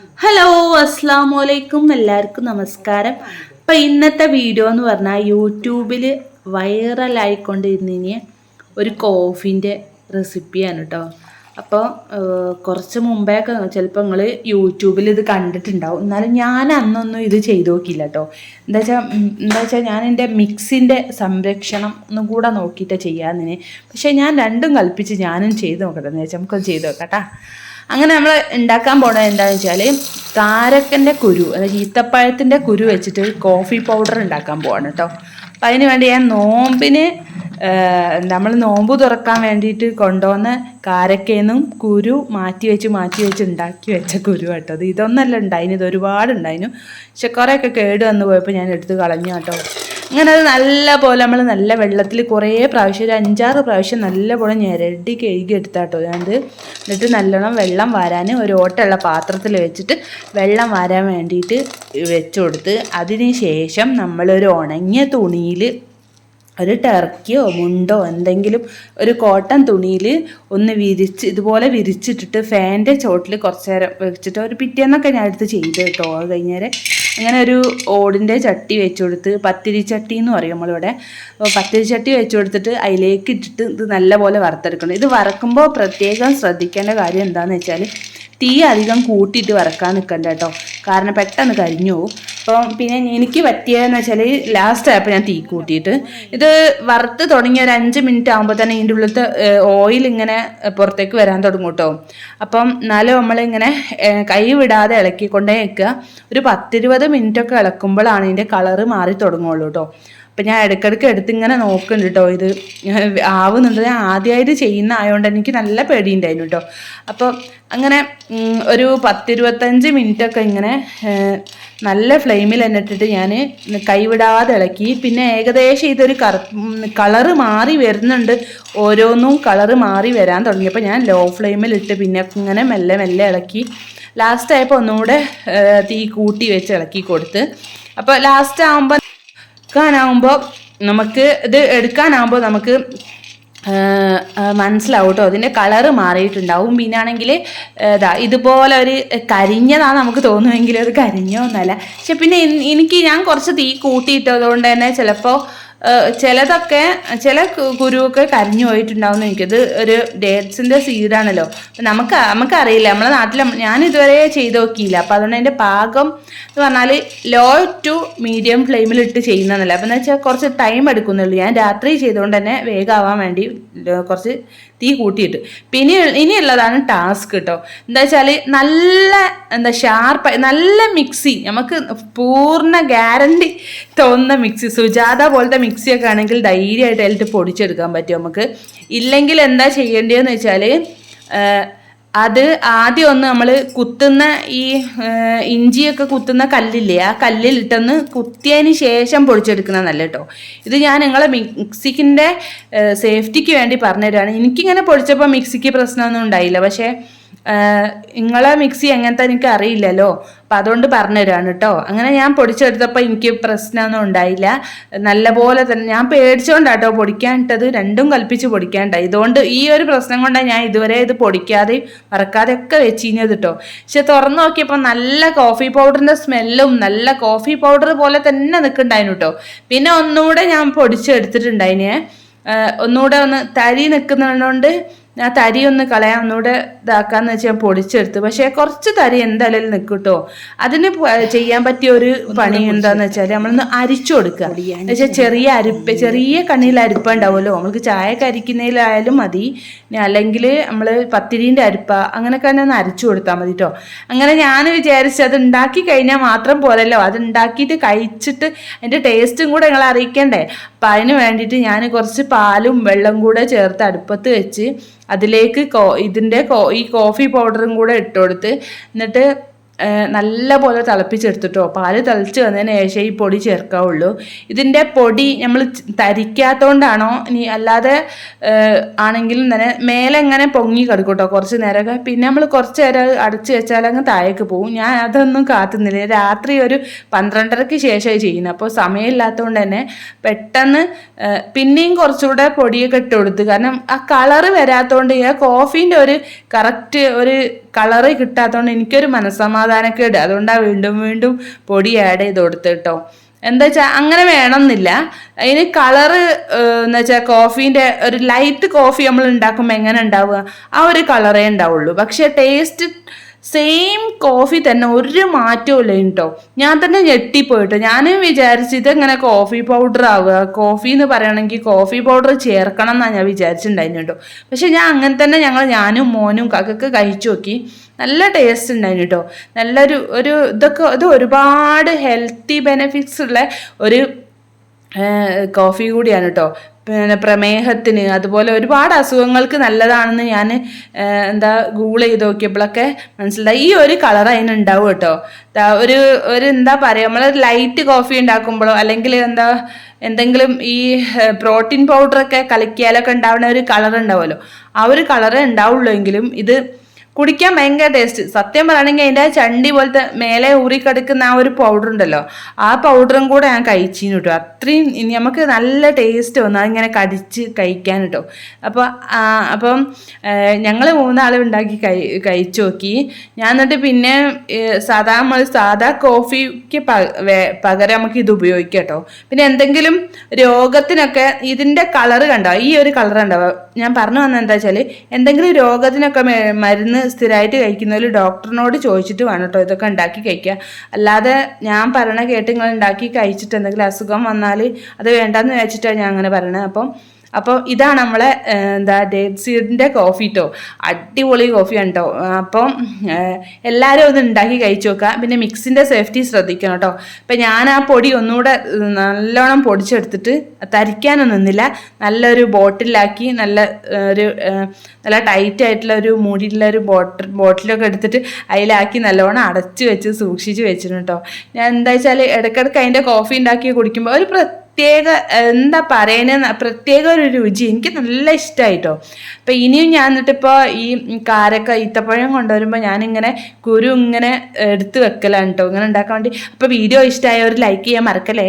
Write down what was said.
Hello, അസ്സാമു അലൈക്കും. എല്ലാവർക്കും നമസ്കാരം. അപ്പം ഇന്നത്തെ വീഡിയോ എന്ന് പറഞ്ഞാൽ യൂട്യൂബിൽ വൈറലായിക്കൊണ്ടിരുന്ന ഒരു കോഫീൻ്റെ റെസിപ്പിയാണ് കേട്ടോ. അപ്പോൾ കുറച്ച് മുമ്പേയൊക്കെ ചിലപ്പോൾ നിങ്ങൾ യൂട്യൂബിൽ ഇത് കണ്ടിട്ടുണ്ടാവും. എന്നാലും ഞാൻ അന്നൊന്നും ഇത് ചെയ്ത് നോക്കിയില്ല കേട്ടോ. എന്താ വെച്ചാൽ ഞാൻ എൻ്റെ മിക്സിൻ്റെ സംരക്ഷണം ഒന്നും കൂടെ നോക്കിയിട്ട് ചെയ്യാമെന്നിന്. പക്ഷേ ഞാൻ രണ്ടും കൽപ്പിച്ച് ഞാനും ചെയ്ത് നോക്കട്ടെ എന്ന് വെച്ചാൽ നമുക്കത് ചെയ്ത് നോക്കട്ടാ. അങ്ങനെ നമ്മൾ ഉണ്ടാക്കാൻ പോണത് എന്താണെന്ന് വെച്ചാൽ കാരക്കൻ്റെ കുരു, അതായത് ഈത്തപ്പഴത്തിൻ്റെ കുരു വെച്ചിട്ട് കോഫി പൗഡർ ഉണ്ടാക്കാൻ പോവാണ് കേട്ടോ. അപ്പം അതിന് വേണ്ടി ഞാൻ നമ്മൾ നോമ്പ് തുറക്കാൻ വേണ്ടിയിട്ട് കൊണ്ടുവന്ന കാരക്കേന്നും കുരു മാറ്റി വെച്ച് ഉണ്ടാക്കി വെച്ച കുരു കേട്ടോ. അത് ഇതൊന്നല്ല ഉണ്ടായിന്, ഇത് ഒരുപാട് ഉണ്ടായിരുന്നു. പക്ഷെ കുറേയൊക്കെ കേട് വന്ന് പോയപ്പോൾ ഞാൻ എടുത്ത് കളഞ്ഞു കേട്ടോ. അങ്ങനെ അത് നല്ല പോലെ നമ്മൾ നല്ല വെള്ളത്തിൽ കുറേ പ്രാവശ്യം, ഒരു 5-6 പ്രാവശ്യം നല്ല പോലെ ഞെരടി കഴുകി എടുത്താട്ടോ ഞാനത്. എന്നിട്ട് നല്ലോണം വെള്ളം വാരാൻ ഒരു ഓട്ടയുള്ള പാത്രത്തിൽ വെച്ചിട്ട് വെള്ളം വാരാൻ വേണ്ടിയിട്ട് വെച്ച് കൊടുത്ത് അതിന് ശേഷം നമ്മളൊരു ഉണങ്ങിയ തുണിയിൽ ഒരു ടർക്കിയോ മുണ്ടോ എന്തെങ്കിലും ഒരു കോട്ടൺ തുണിയിൽ ഒന്ന് ഇതുപോലെ വിരിച്ചിട്ടിട്ട് ഫാൻ്റെ ചോട്ടിൽ കുറച്ച് നേരം വെച്ചിട്ട് ഒരു പിറ്റേന്നൊക്കെ ഞാൻ എടുത്ത് ചെയ്ത് കേട്ടോ. അത് കഴിഞ്ഞേരെ അങ്ങനെ ഒരു ഓടിൻ്റെ ചട്ടി വെച്ച് കൊടുത്ത്, പത്തിരി ചട്ടി എന്ന് പറയും നമ്മളിവിടെ. അപ്പോൾ പത്തിരി ചട്ടി വെച്ച് കൊടുത്തിട്ട് അതിലേക്ക് ഇട്ടിട്ട് ഇത് നല്ലപോലെ വറുത്തെടുക്കണം. ഇത് വറക്കുമ്പോൾ പ്രത്യേകം ശ്രദ്ധിക്കേണ്ട കാര്യം എന്താണെന്ന് വെച്ചാൽ തീ അധികം കൂട്ടിയിട്ട് വറക്കാൻ നിൽക്കണ്ട കേട്ടോ, കാരണം പെട്ടെന്ന് കരിഞ്ഞു പോകും. അപ്പോൾ പിന്നെ എനിക്ക് പറ്റിയതെന്ന് വെച്ചാൽ ലാസ്റ്റ് ആയപ്പോൾ ഞാൻ തീ കൂട്ടിയിട്ട് ഇത് വറുത്ത് തുടങ്ങി ഒരു 5 മിനിറ്റ് ആകുമ്പോൾ തന്നെ ഇതിൻ്റെ ഉള്ളിലത്തെ ഓയിൽ ഇങ്ങനെ പുറത്തേക്ക് വരാൻ തുടങ്ങും കേട്ടോ. അപ്പം എന്നാലും നമ്മളിങ്ങനെ കൈ വിടാതെ ഇളക്കിക്കൊണ്ടേ നിൽക്കുക. ഒരു 10-20 മിനിറ്റൊക്കെ ഇളക്കുമ്പോഴാണ് ഇതിൻ്റെ കളറ് മാറി തുടങ്ങുള്ളൂ കേട്ടോ. അപ്പം ഞാൻ ഇടയ്ക്കിടയ്ക്ക് എടുത്തിങ്ങനെ നോക്കുന്നുണ്ട് കേട്ടോ. ഇത് ആവുന്നുണ്ട്. ഞാൻ ആദ്യമായിട്ട് ചെയ്യുന്ന ആയതുകൊണ്ട് എനിക്ക് നല്ല പേടിയുണ്ടായിരുന്നു കേട്ടോ. അപ്പോൾ അങ്ങനെ ഒരു 10-25 മിനിറ്റൊക്കെ ഇങ്ങനെ നല്ല ഫ്ലെയിമിൽ തന്നെ ഇട്ടിട്ട് ഞാൻ കൈവിടാതെ ഇളക്കി. പിന്നെ ഏകദേശം ഇതൊരു കളറ് മാറി വരുന്നുണ്ട്. ഓരോന്നും കളറ് മാറി വരാൻ തുടങ്ങിയപ്പോൾ ഞാൻ ലോ ഫ്ലെയിമിലിട്ട് പിന്നെ ഇങ്ങനെ മെല്ലെ മെല്ലെ ഇളക്കി. ലാസ്റ്റ് ആയപ്പോൾ ഒന്നുകൂടെ തീ കൂട്ടി വെച്ച് ഇളക്കി കൊടുത്ത്. അപ്പോൾ ലാസ്റ്റ് ആകുമ്പോൾ എടുക്കാനാകുമ്പോൾ നമുക്ക് മനസ്സിലാവും കേട്ടോ, അതിൻ്റെ കളറ് മാറിയിട്ടുണ്ടാവും. പിന്നാണെങ്കിൽ ഇതുപോലെ ഒരു കരിഞ്ഞതാണ് നമുക്ക് തോന്നുമെങ്കിലും അത് കരിഞ്ഞോന്നല്ല. പക്ഷെ പിന്നെ ഞാൻ കുറച്ച് തീ കൂട്ടിയിട്ടതുകൊണ്ട് തന്നെ ചിലപ്പോൾ ചില കുരുവൊക്കെ കരിഞ്ഞു പോയിട്ടുണ്ടാവുമെന്ന്. എനിക്കത് ഒരു ഡേറ്റ്സിൻ്റെ സീഡാണല്ലോ, നമുക്കറിയില്ല. നമ്മളെ നാട്ടിൽ ഞാൻ ഇതുവരെ ചെയ്ത് നോക്കിയില്ല. അപ്പോൾ അതുകൊണ്ട് അതിൻ്റെ പാകം എന്ന് പറഞ്ഞാൽ ലോ ടു മീഡിയം ഫ്ലെയിമിലിട്ട് ചെയ്യുന്നതല്ല. അപ്പം എന്ന് വെച്ചാൽ കുറച്ച് ടൈം എടുക്കുന്നുള്ളൂ. ഞാൻ രാത്രി ചെയ്തുകൊണ്ട് തന്നെ വേഗമാവാൻ വേണ്ടി കുറച്ച് തീ കൂട്ടിയിട്ട്. പിന്നെ ഇനിയുള്ളതാണ് ടാസ്ക് കേട്ടോ. എന്താ വെച്ചാൽ ഷാർപ്പായി നല്ല മിക്സി, നമുക്ക് പൂർണ്ണ ഗ്യാരണ്ടി തോന്നുന്ന മിക്സി, സുജാത പോലത്തെ മിക്സിയൊക്കെ ആണെങ്കിൽ ധൈര്യമായിട്ട് അതിലിട്ട് പൊടിച്ചെടുക്കാൻ പറ്റും നമുക്ക്. ഇല്ലെങ്കിൽ എന്താ ചെയ്യേണ്ടതെന്ന് വെച്ചാൽ അത് ആദ്യം ഒന്ന് നമ്മൾ കുത്തുന്ന ഈ ഇഞ്ചിയൊക്കെ കുത്തുന്ന കല്ലില്ലേ, ആ കല്ലിലിട്ടൊന്ന് കുത്തിയതിന് ശേഷം പൊടിച്ചെടുക്കുന്നത് നല്ല കേട്ടോ. ഇത് ഞാൻ നിങ്ങളെ മിക്സിക്കിൻ്റെ സേഫ്റ്റിക്ക് വേണ്ടി പറഞ്ഞുതരാണ്. എനിക്കിങ്ങനെ പൊടിച്ചപ്പോൾ മിക്സിക്ക് പ്രശ്നമൊന്നും ഉണ്ടായില്ല. പക്ഷേ നിങ്ങളെ മിക്സി എങ്ങനത്തെ എനിക്ക് അറിയില്ലല്ലോ, അപ്പം അതുകൊണ്ട് പറഞ്ഞുതരാണ് കേട്ടോ. അങ്ങനെ ഞാൻ പൊടിച്ചെടുത്തപ്പോൾ എനിക്ക് പ്രശ്നമൊന്നും ഉണ്ടായില്ല. നല്ല പോലെ തന്നെ ഞാൻ പേടിച്ചുകൊണ്ടാട്ടോ പൊടിക്കാനിട്ടത്, രണ്ടും കൽപ്പിച്ച് പൊടിക്കാനുണ്ടായി. ഇതുകൊണ്ട് ഈ ഒരു പ്രശ്നം കൊണ്ടാണ് ഞാൻ ഇതുവരെ ഇത് പൊടിക്കാതെ വറക്കാതെ ഒക്കെ വെച്ചിരുന്നത് കേട്ടോ. പക്ഷെ തുറന്നു നോക്കിയപ്പോൾ നല്ല കോഫി പൗഡറിൻ്റെ സ്മെല്ലും നല്ല കോഫി പൗഡർ പോലെ തന്നെ നിൽക്കുന്നുണ്ടായിരുന്നു കേട്ടോ. പിന്നെ ഒന്നുകൂടെ ഞാൻ പൊടിച്ചെടുത്തിട്ടുണ്ടായിനെ, ഒന്നുകൂടെ ഒന്ന് തരി നിൽക്കുന്നതുകൊണ്ട് ഞാൻ തരി ഒന്ന് കളയാൻ ഒന്നുകൂടെ ഇതാക്കാന്ന് വെച്ചാൽ ഞാൻ പൊടിച്ചെടുത്ത്. പക്ഷേ കുറച്ച് തരി എന്തായാലും നിൽക്കും കേട്ടോ. അതിന് ചെയ്യാൻ പറ്റിയ ഒരു പണി എന്താന്ന് വെച്ചാൽ നമ്മളൊന്ന് അരിച്ചു കൊടുക്കുക. എന്നുവെച്ചാൽ ചെറിയ കണ്ണിയിൽ അരിപ്പ ഉണ്ടാവുമല്ലോ, നമ്മൾക്ക് ചായക്ക് അരിക്കുന്നതിലായാലും മതി, അല്ലെങ്കിൽ നമ്മൾ പത്തിരീൻ്റെ അരിപ്പ അങ്ങനെയൊക്കെ തന്നെ ഒന്ന് അരിച്ചു കൊടുത്താൽ മതി കേട്ടോ. അങ്ങനെ ഞാൻ വിചാരിച്ചു അത് ഉണ്ടാക്കി കഴിഞ്ഞാൽ മാത്രം പോരല്ലോ, അത് ഉണ്ടാക്കിയിട്ട് കഴിച്ചിട്ട് അതിൻ്റെ ടേസ്റ്റും കൂടെ നിങ്ങളെ അറിയിക്കണ്ടേ. അപ്പം അതിന് വേണ്ടിയിട്ട് ഞാൻ കുറച്ച് പാലും വെള്ളം കൂടെ ചേർത്ത് അടുപ്പത്ത് വെച്ച് അതിലേക്ക് ഈ കോഫി പൗഡറും കൂടെ ഇട്ട് കൊടുത്ത് എന്നിട്ട് നല്ല പോലെ തിളപ്പിച്ചെടുത്തിട്ടോ. പാല് തിളച്ച് വന്നതിന് ശേഷം ഈ പൊടി ചേർക്കാവുള്ളൂ. ഇതിൻ്റെ പൊടി നമ്മൾ തരിക്കാത്തതുകൊണ്ടാണോ ഇനി അല്ലാതെ ആണെങ്കിലും തന്നെ മേലെ എങ്ങനെ പൊങ്ങി കിടക്കും കേട്ടോ കുറച്ച് നേരമൊക്കെ. പിന്നെ നമ്മൾ കുറച്ച് നേരം അടച്ച് വെച്ചാൽ അങ്ങ് താഴേക്ക് പോകും. ഞാൻ അതൊന്നും കാത്തുന്നില്ല. രാത്രി ഒരു 12:30-ക്ക് ശേഷമായി ചെയ്യുന്നത്. അപ്പോൾ സമയമില്ലാത്തതുകൊണ്ട് തന്നെ പെട്ടെന്ന് പിന്നെയും കുറച്ചുകൂടെ പൊടിയൊക്കെ ഇട്ട് കൊടുത്ത്, കാരണം ആ കളറ് വരാത്തതുകൊണ്ട് ആ കോഫീൻ്റെ ഒരു കറക്റ്റ് ഒരു കളറ് കിട്ടാത്തതുകൊണ്ട് എനിക്കൊരു മനസ്സമാധാനക്കേട്. അതുകൊണ്ടാണ് വീണ്ടും വീണ്ടും പൊടി ആഡ് ചെയ്ത് കൊടുത്ത് കേട്ടോ. എന്താ വെച്ചാൽ അങ്ങനെ വേണമെന്നില്ല. അതിന് കളറ് എന്ന് വെച്ചാൽ കോഫീൻ്റെ ഒരു ലൈറ്റ് കോഫി നമ്മൾ ഉണ്ടാക്കുമ്പോൾ എങ്ങനെ ഉണ്ടാവുക, ആ ഒരു കളറേ ഉണ്ടാവുള്ളൂ. പക്ഷെ ടേസ്റ്റ് സെയിം കോഫി തന്നെ, ഒരു മാറ്റവും ഇല്ല കേട്ടോ. ഞാൻ തന്നെ ഞെട്ടിപ്പോയിട്ടോ. ഞാൻ വിചാരിച്ചു ഇതെങ്ങനെ കോഫി പൗഡർ ആവുക, കോഫി എന്ന് പറയുകയാണെങ്കിൽ കോഫി പൗഡർ ചേർക്കണം എന്നാണ് ഞാൻ വിചാരിച്ചിട്ടുണ്ടായിരുന്നു കേട്ടോ. പക്ഷെ ഞാൻ അങ്ങനെ തന്നെ ഞാനും മോനും കാക്കൊക്കെ കഴിച്ചു നോക്കി. നല്ല ടേസ്റ്റ് ഉണ്ടായിരുന്നു കേട്ടോ. നല്ലൊരു ഇത് ഒരുപാട് ഹെൽത്തി ബെനിഫിറ്റ്സ് ഉള്ള ഒരു കോഫി കൂടിയാണ് കേട്ടോ. പിന്നെ പ്രമേഹത്തിന് അതുപോലെ ഒരുപാട് അസുഖങ്ങൾക്ക് നല്ലതാണെന്ന് ഞാൻ ഗൂഗിൾ ചെയ്ത് നോക്കിയപ്പോഴൊക്കെ മനസ്സിലായി. ഈ ഒരു കളർ അതിനുണ്ടാവും കേട്ടോ. ഒരു എന്താ പറയുക, നമ്മൾ ലൈറ്റ് കോഫി ഉണ്ടാക്കുമ്പോഴോ അല്ലെങ്കിൽ എന്തെങ്കിലും ഈ പ്രോട്ടീൻ പൗഡറൊക്കെ കലക്കിയാലൊക്കെ ഉണ്ടാവുന്ന ഒരു കളർ ഉണ്ടാവുമല്ലോ, ആ ഒരു കളറേ ഉണ്ടാവുള്ളൂ. എങ്കിലും ഇത് കുടിക്കാൻ ഭയങ്കര ടേസ്റ്റ്. സത്യം പറയുകയാണെങ്കിൽ അതിൻ്റെ ചണ്ടി പോലത്തെ മേലെ ഊറിക്കെടുക്കുന്ന ആ ഒരു പൗഡർ ഉണ്ടല്ലോ, ആ പൗഡറും കൂടെ ഞാൻ കഴിച്ചിന് കേട്ടോ. അത്രയും നമുക്ക് നല്ല ടേസ്റ്റ് വന്നു അതിങ്ങനെ കടിച്ച് കഴിക്കാൻ കേട്ടോ. അപ്പം ഞങ്ങൾ 3 ആളും ഉണ്ടാക്കി കഴിച്ചു നോക്കി. ഞാൻ എന്നിട്ട് പിന്നെ സാധാ കോഫിക്ക് പകരം നമുക്ക് ഇത് ഉപയോഗിക്കാം കേട്ടോ. പിന്നെ എന്തെങ്കിലും രോഗത്തിനൊക്കെ ഇതിൻ്റെ കളറ് കണ്ടോ, ഈ ഒരു കളർ ഉണ്ടാവുക. ഞാൻ പറഞ്ഞു വന്നത് എന്താ വെച്ചാൽ, എന്തെങ്കിലും രോഗത്തിനൊക്കെ മരുന്ന് സ്ഥിരമായിട്ട് കഴിക്കുന്നതിൽ ഡോക്ടറിനോട് ചോദിച്ചിട്ട് വേണം കേട്ടോ ഇതൊക്കെ ഉണ്ടാക്കി കഴിക്കുക. അല്ലാതെ ഞാൻ പറയണ കേട്ട് നിങ്ങൾ ഉണ്ടാക്കി കഴിച്ചിട്ട് എന്തെങ്കിലും അസുഖം വന്നാൽ അത് വേണ്ടെന്ന് വെച്ചിട്ടാണ് ഞാൻ അങ്ങനെ പറയണത്. അപ്പോൾ ഇതാണ് നമ്മളെ ഡേറ്റ് സീഡിൻ്റെ കോഫി കേട്ടോ. അടിപൊളി കോഫിയാണ് കേട്ടോ. അപ്പം എല്ലാവരും ഒന്ന് ഉണ്ടാക്കി കഴിച്ചു നോക്കുക. പിന്നെ മിക്സിൻ്റെ സേഫ്റ്റി ശ്രദ്ധിക്കണം കേട്ടോ. അപ്പം ഞാൻ ആ പൊടി ഒന്നുകൂടെ നല്ലോണം പൊടിച്ചെടുത്തിട്ട് തരിക്കാനൊന്നും നിന്നില്ല. നല്ലൊരു ബോട്ടിലാക്കി നല്ല ടൈറ്റ് ആയിട്ടുള്ള ഒരു മൂടിയിട്ടുള്ള ഒരു ബോട്ടിലൊക്കെ എടുത്തിട്ട് അതിലാക്കി നല്ലോണം അടച്ച് വെച്ച് സൂക്ഷിച്ച് വെച്ചിരുന്നു കേട്ടോ. ഞാൻ എന്താ വെച്ചാൽ ഇടയ്ക്കിടയ്ക്ക് അതിൻ്റെ കോഫി ഉണ്ടാക്കി കുടിക്കുമ്പോൾ ഒരു പ്രത്യേക പ്രത്യേക ഒരു രുചി എനിക്ക് നല്ല ഇഷ്ടമായിട്ടോ. അപ്പം ഇനിയും ഞാൻ എന്നിട്ടിപ്പോൾ ഈ ഈത്തപ്പഴം കൊണ്ടുവരുമ്പോൾ ഞാനിങ്ങനെ കുരു ഇങ്ങനെ എടുത്ത് വെക്കലാണ് കേട്ടോ, ഇങ്ങനെ ഉണ്ടാക്കാൻ വേണ്ടി. അപ്പോൾ വീഡിയോ ഇഷ്ടമായ ഒരു ലൈക്ക് ചെയ്യാൻ മറക്കല്ലേ.